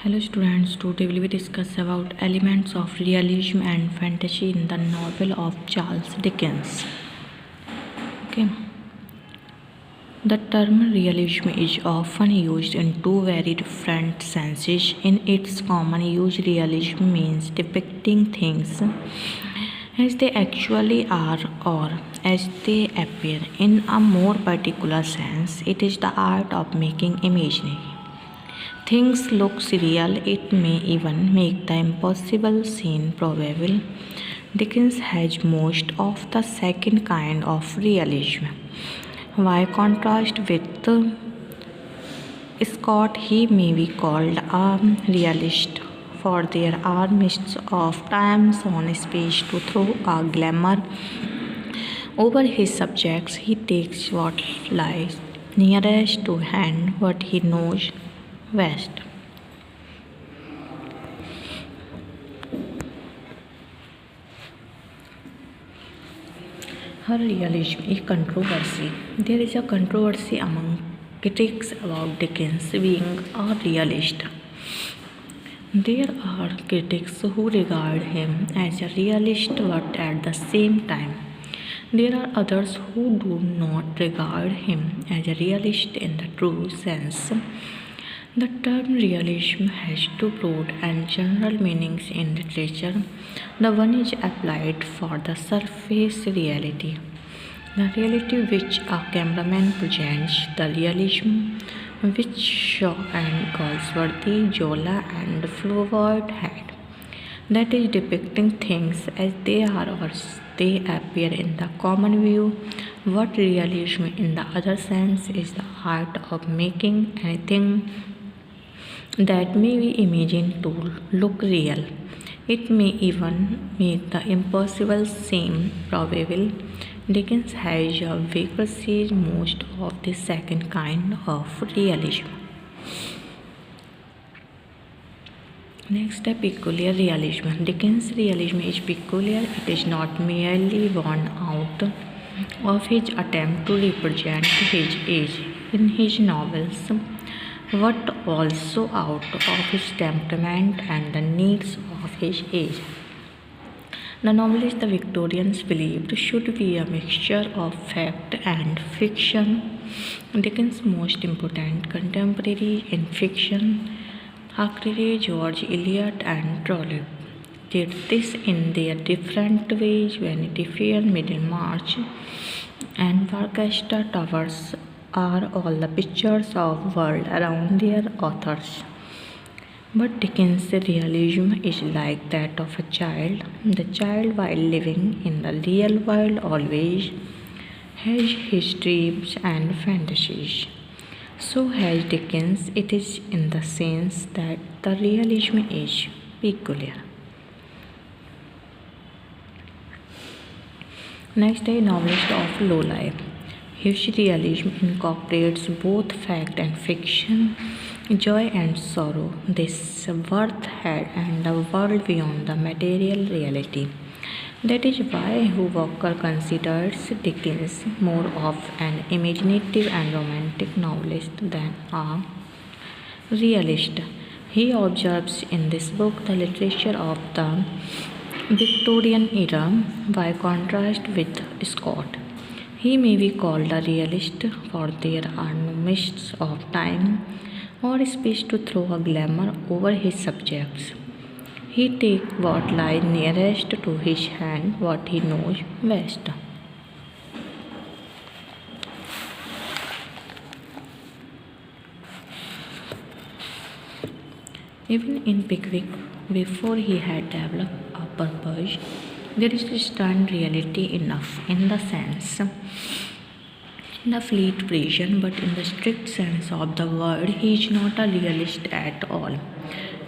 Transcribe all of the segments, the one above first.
Hello students, today we will discuss about elements of realism and fantasy in the novel of Charles Dickens. Okay. The term realism is often used in two very different senses. In its common use, realism means depicting things as they actually are or as they appear. In a more particular sense, it is the art of making imaginary things looks real. It may even make the impossible seem probable. Dickens has most of the second kind of realism. By contrast with Scott, he may be called a realist, for there are mists of times on stage to throw a glamour over his subjects. He takes what lies nearest to hand, what he knows best. Her realism is controversy. There is a controversy among critics about Dickens being a realist. There are critics who regard him as a realist, but at the same time, there are others who do not regard him as a realist in the true sense. The term realism has two broad and general meanings in literature. The one is applied for the surface reality, the reality which a cameraman presents, the realism which Shaw and Galsworthy, Zola and Flaubert had. That is depicting things as they are or they appear in the common view. What realism in the other sense is the art of making anything that may be imagined to look real. It may even make the impossible seem probable. Dickens has vigorously most of the second kind of realism. Next, a peculiar realism. Dickens' realism is peculiar. It is not merely born out of his attempt to represent his age in his novels, but also out of his temperament and the needs of his age. The novelist the Victorians believed should be a mixture of fact and fiction. Dickens' most important contemporary in fiction, Thackeray, George Eliot, and Trollope, did this in their different ways. Vanity Fair, Middlemarch, and Barchester Towers are all the pictures of world around their authors. But Dickens' realism is like that of a child. The child, while living in the real world, always has his dreams and fantasies. So has Dickens. It is in the sense that the realism is peculiar. Next, a novelist of low life. His realism incorporates both fact and fiction, joy and sorrow, this worth and the world beyond the material reality. That is why Walker considers Dickens more of an imaginative and romantic novelist than a realist. He observes in this book the literature of the Victorian era by contrast with Scott. He may be called a realist, for there are no mists of time or space to throw a glamour over his subjects. He takes what lies nearest to his hand, what he knows best. Even in Pickwick, before he had developed a purpose, there is stern reality enough in the sense, in the fleet version, but in the strict sense of the word, he is not a realist at all.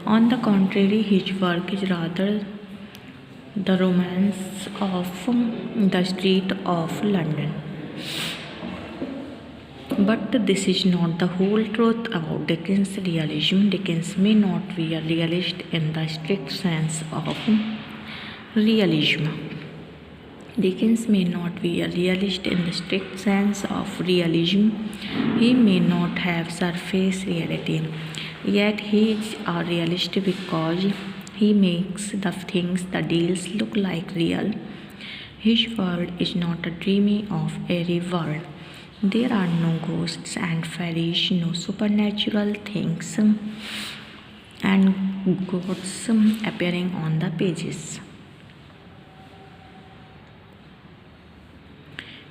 On the contrary, his work is rather the romance of the street of London. But this is not the whole truth about Dickens' realism. Dickens may not be a realist in the strict sense of realism. Dickens may not be a realist in the strict sense of realism. He may not have surface reality. Yet he is a realist because he makes the things, the deals look like real. His world is not a dreamy of airy world. There are no ghosts and fairies, no supernatural things and gods appearing on the pages.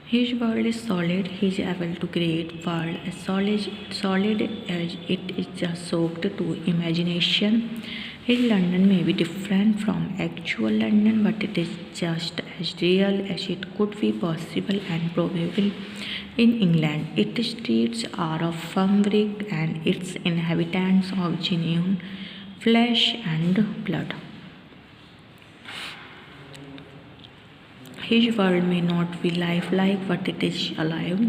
His world is solid. He is able to create world as solid as it is just soaked to imagination. His London may be different from actual London, but it is just as real as it could be possible and probable in England. Its streets are of fabric and its inhabitants of genuine flesh and blood. His world may not be lifelike, but it is alive.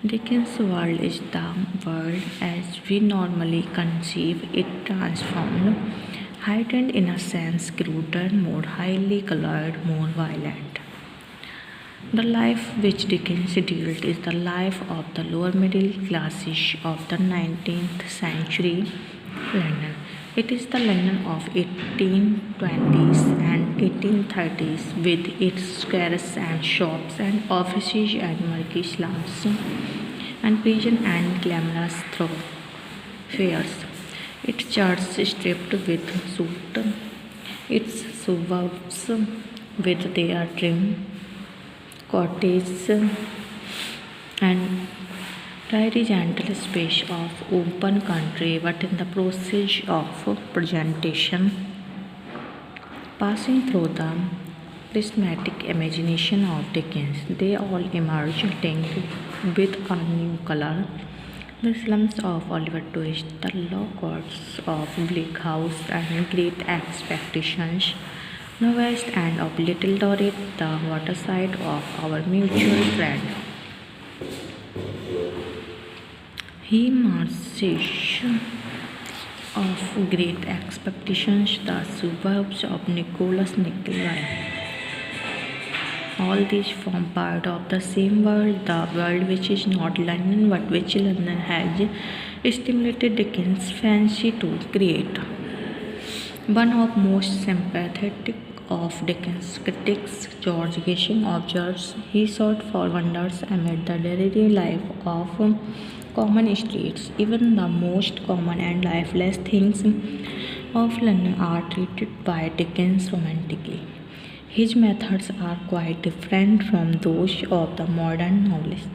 Dickens' world is the world as we normally conceive it, transformed, heightened in a sense, cruder, more highly colored, more violent. The life which Dickens dealt is the life of the lower middle classes of the 19th century London. It is the London of 1820s and 1830s with its squares and shops and offices and murky slums and prison and glamorous thoroughfares. Its churches stripped with soot, its suburbs with their trim cottages and tidy gentle space of open country, but in the process of presentation, passing through the prismatic imagination of Dickens, they all emerge tinged with a new color. The slums of Oliver Twist, the law courts of Bleak House and Great Expectations, the west end of Little Dorrit, the waterside of our mutual friend. He marches of Great Expectations, the suburbs of Nicholas Nickleby. All these form part of the same world, the world which is not London but which London has stimulated Dickens' fancy to create. One of most sympathetic of Dickens' critics, George Gishing, observes he sought for wonders amid the dreary life of common streets. Even the most common and lifeless things of London are treated by Dickens romantically. His methods are quite different from those of the modern novelist.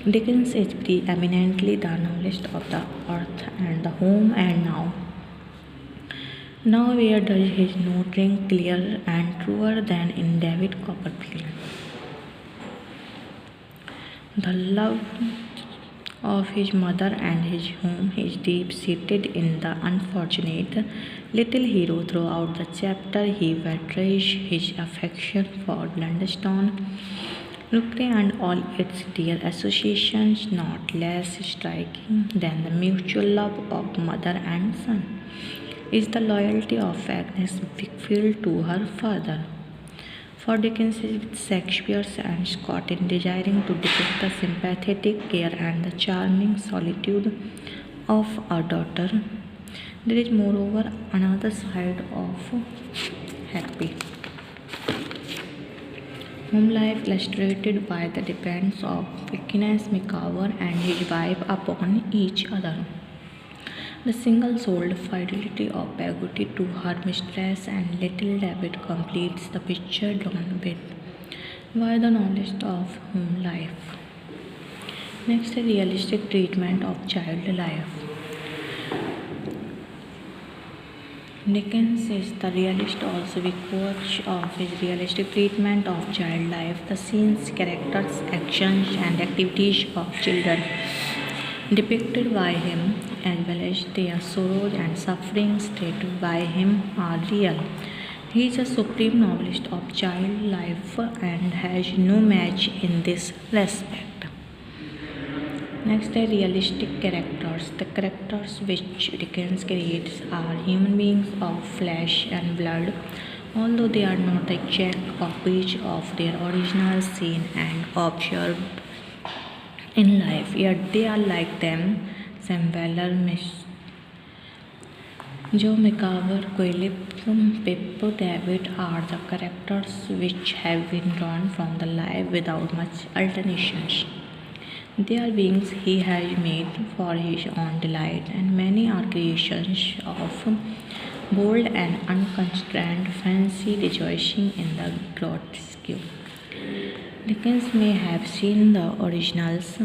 Dickens is preeminently the novelist of the earth and the home and now. Nowhere does his note ring clearer and truer than in David Copperfield. The love of his mother and his home is deep seated in the unfortunate little hero. Throughout the chapter, he betrays his affection for Blunderstone, Lucre, and all its dear associations, not less striking than the mutual love of mother and son is the loyalty of Agnes Wickfield to her father. For Dickens is with Shakespeare and Scott in desiring to depict the sympathetic care and the charming solitude of a daughter. There is moreover another side of happy home life illustrated by the dependence of Phineas Micawber and his wife upon each other. The single-souled fidelity of Peggotty to her mistress and little David completes the picture drawn with by the novelist of home life. Next, a realistic treatment of child life. Dickens is the realist also because of his realistic treatment of child life. The scenes, characters, actions, and activities of children depicted by him, as well as their sorrows and sufferings stated by him, are real. He is a supreme novelist of child life and has no match in this respect. Next, the realistic characters. The characters which Dickens creates are human beings of flesh and blood, although they are not exact copies of their original seen and observed in life, yet they are like them. Sam Weller, Joe Macabre, Quilip, Pip, David are the characters which have been drawn from the life without much alterations. They are beings he has made for his own delight, and many are creations of bold and unconstrained fancy rejoicing in the grotesque. Dickens may have seen the originals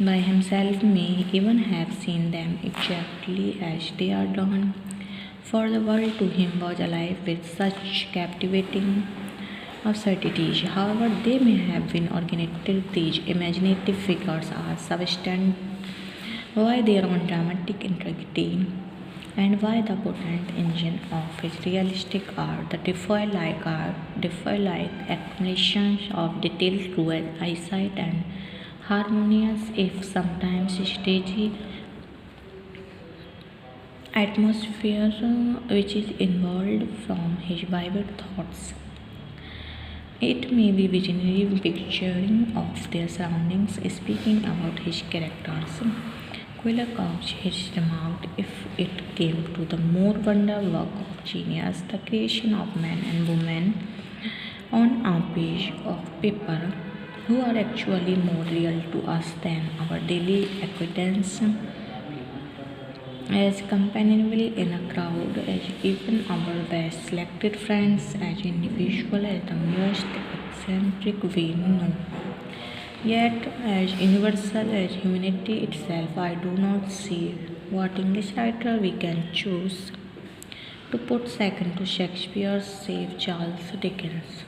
by himself, may even have seen them exactly as they are drawn, for the world to him was alive with such captivating absurdities. However, they may have been originated, these imaginative figures are substantial by their own dramatic integrity and why the potent engine of his realistic art, the defy like accumulations of detail, true eyesight, and harmonious, if sometimes stagey, atmosphere which is involved from his vivid thoughts. It may be visionary picturing of their surroundings, speaking about his characters. Quiller Couch has remarked, if it came to the more wonder work of genius, the creation of men and women on a page of paper who are actually more real to us than our daily acquaintance, as companionable in a crowd as even our best selected friends, as individual as the most eccentric we know. Yet, as universal as humanity itself, I do not see what English writer we can choose to put second to Shakespeare, save Charles Dickens.